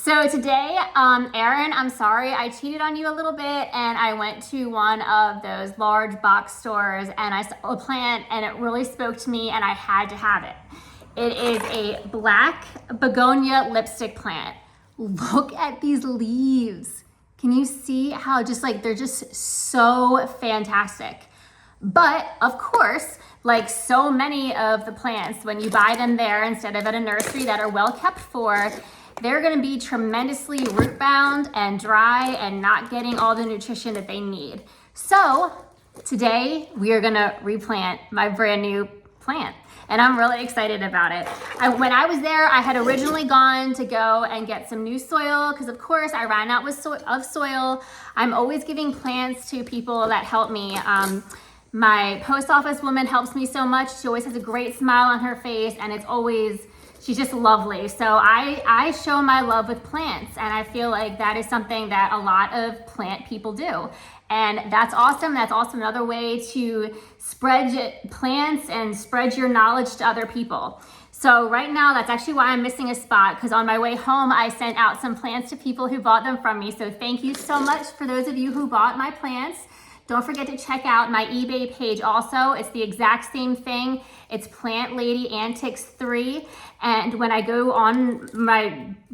So today, Erin, I'm sorry, I cheated on you a little bit and I went to one of those large box stores and I saw a plant and it really spoke to me and I had to have it. It is a black begonia lipstick plant. Look at these leaves. Can you see how they're just so fantastic? But of course, like so many of the plants, when you buy them there instead of at a nursery that are well kept for, they're gonna be tremendously root bound and dry and not getting all the nutrition that they need. So today we are gonna replant my brand new plant and I'm really excited about it. When I was there, I had originally gone to go and get some new soil because of course I ran out of soil. I'm always giving plants to people that help me. My post office woman helps me so much. She always has a great smile on her face and she's just lovely. So I show my love with plants and I feel like that is something that a lot of plant people do. And that's awesome. That's also another way to spread plants and spread your knowledge to other people. So right now, that's actually why I'm missing a spot, because on my way home, I sent out some plants to people who bought them from me. So thank you so much for those of you who bought my plants. Don't forget to check out my eBay page also. It's the exact same thing. It's Plant Lady Antics 3. And when I go on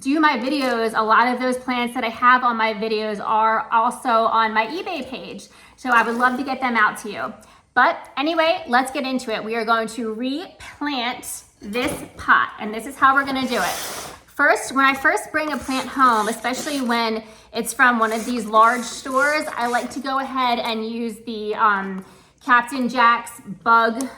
do my videos, a lot of those plants that I have on my videos are also on my eBay page. So I would love to get them out to you. But anyway, let's get into it. We are going to replant this pot, and this is how we're gonna do it. First, when I first bring a plant home, especially when it's from one of these large stores, I like to go ahead and use the Captain Jack's bug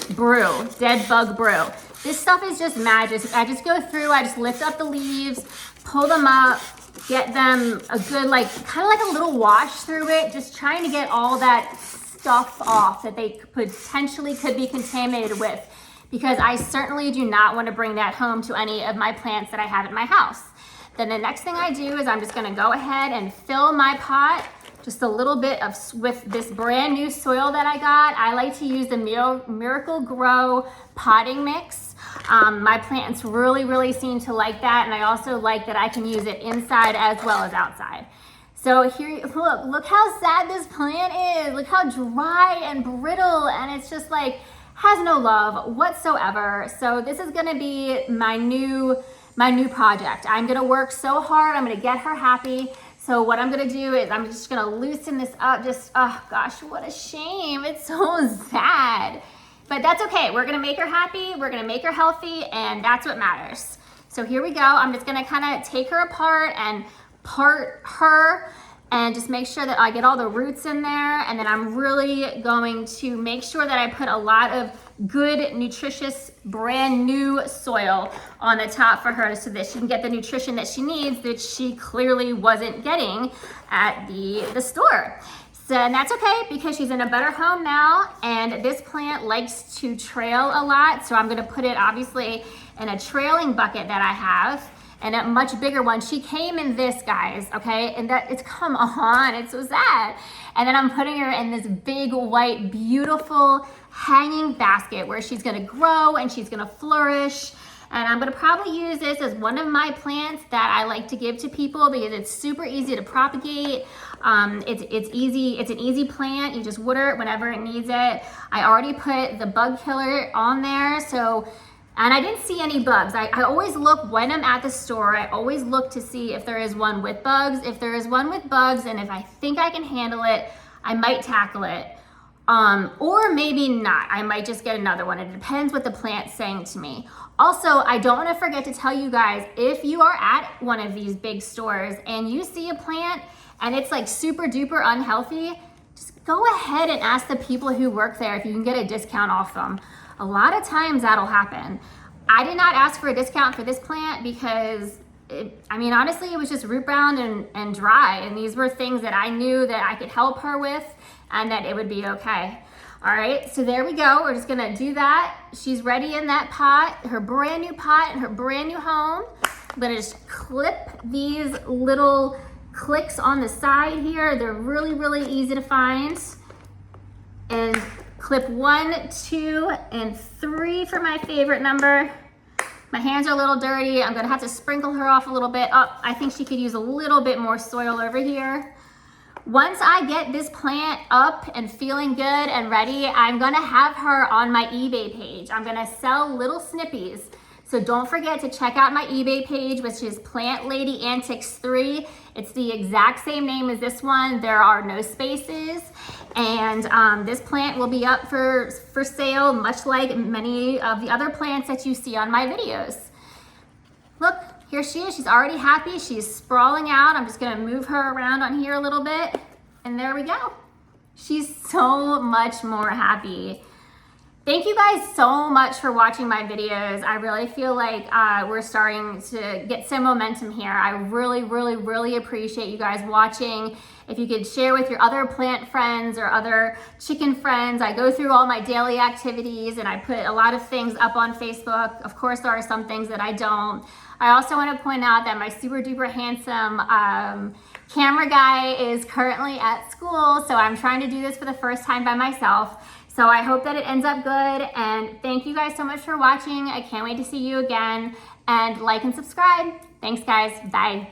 brew, dead bug brew. This stuff is just magic. I just go through, I just lift up the leaves, pull them up, get them a good, kind of like a little wash through it, just trying to get all that stuff off that they potentially could be contaminated with, because I certainly do not want to bring that home to any of my plants that I have at my house. Then the next thing I do is I'm just gonna go ahead and fill my pot just a little bit with this brand new soil that I got. I like to use the Miracle Grow potting mix. My plants really seem to like that, and I also like that I can use it inside as well as outside. So here, look how sad this plant is. Look how dry and brittle, and it's just has no love whatsoever. So this is gonna be my new project. I'm gonna work so hard, I'm gonna get her happy. So what I'm gonna do is I'm just gonna loosen this up. Oh gosh, what a shame, it's so sad. But that's okay, we're gonna make her happy, we're gonna make her healthy, and that's what matters. So here we go, I'm just gonna kinda take her apart and part her and just make sure that I get all the roots in there. And then I'm really going to make sure that I put a lot of good, nutritious, brand new soil on the top for her so that she can get the nutrition that she needs that she clearly wasn't getting at the store. So, and that's okay because she's in a better home now, and this plant likes to trail a lot. So I'm gonna put it obviously in a trailing bucket that I have, and a much bigger one. She came in this, guys, okay? And come on, it's so sad. And then I'm putting her in this big, white, beautiful hanging basket where she's gonna grow and she's gonna flourish. And I'm gonna probably use this as one of my plants that I like to give to people because it's super easy to propagate. It's easy, it's an easy plant. You just water it whenever it needs it. I already put the bug killer on there, and I didn't see any bugs. I always look when I'm at the store, I always look to see if there is one with bugs. If there is one with bugs and if I think I can handle it, I might tackle it. Or maybe not, I might just get another one. It depends what the plant's saying to me. Also, I don't wanna forget to tell you guys, if you are at one of these big stores and you see a plant and it's super duper unhealthy, just go ahead and ask the people who work there if you can get a discount off them. A lot of times that'll happen. I did not ask for a discount for this plant because honestly, it was just root bound and dry. And these were things that I knew that I could help her with and that it would be okay. All right, so there we go. We're just gonna do that. She's ready in that pot, her brand new pot in her brand new home. I'm gonna just clip these little clicks on the side here. They're really easy to find. And clip 1, 2, and 3 for my favorite number. My hands are a little dirty. I'm gonna have to sprinkle her off a little bit. Oh, I think she could use a little bit more soil over here. Once I get this plant up and feeling good and ready, I'm gonna have her on my eBay page. I'm gonna sell little snippies. So don't forget to check out my eBay page, which is Plant Lady Antics 3. It's the exact same name as this one. There are no spaces. And this plant will be up for sale, much like many of the other plants that you see on my videos. Look, here she is. She's already happy. She's sprawling out. I'm just gonna move her around on here a little bit. And there we go. She's so much more happy. Thank you guys so much for watching my videos. I really feel like we're starting to get some momentum here. I really, really, really appreciate you guys watching. If you could share with your other plant friends or other chicken friends. I go through all my daily activities and I put a lot of things up on Facebook. Of course, there are some things that I don't. I also want to point out that my super duper handsome camera guy is currently at school, so I'm trying to do this for the first time by myself. So I hope that it ends up good, and thank you guys so much for watching. I can't wait to see you again, and like and subscribe. Thanks guys, bye.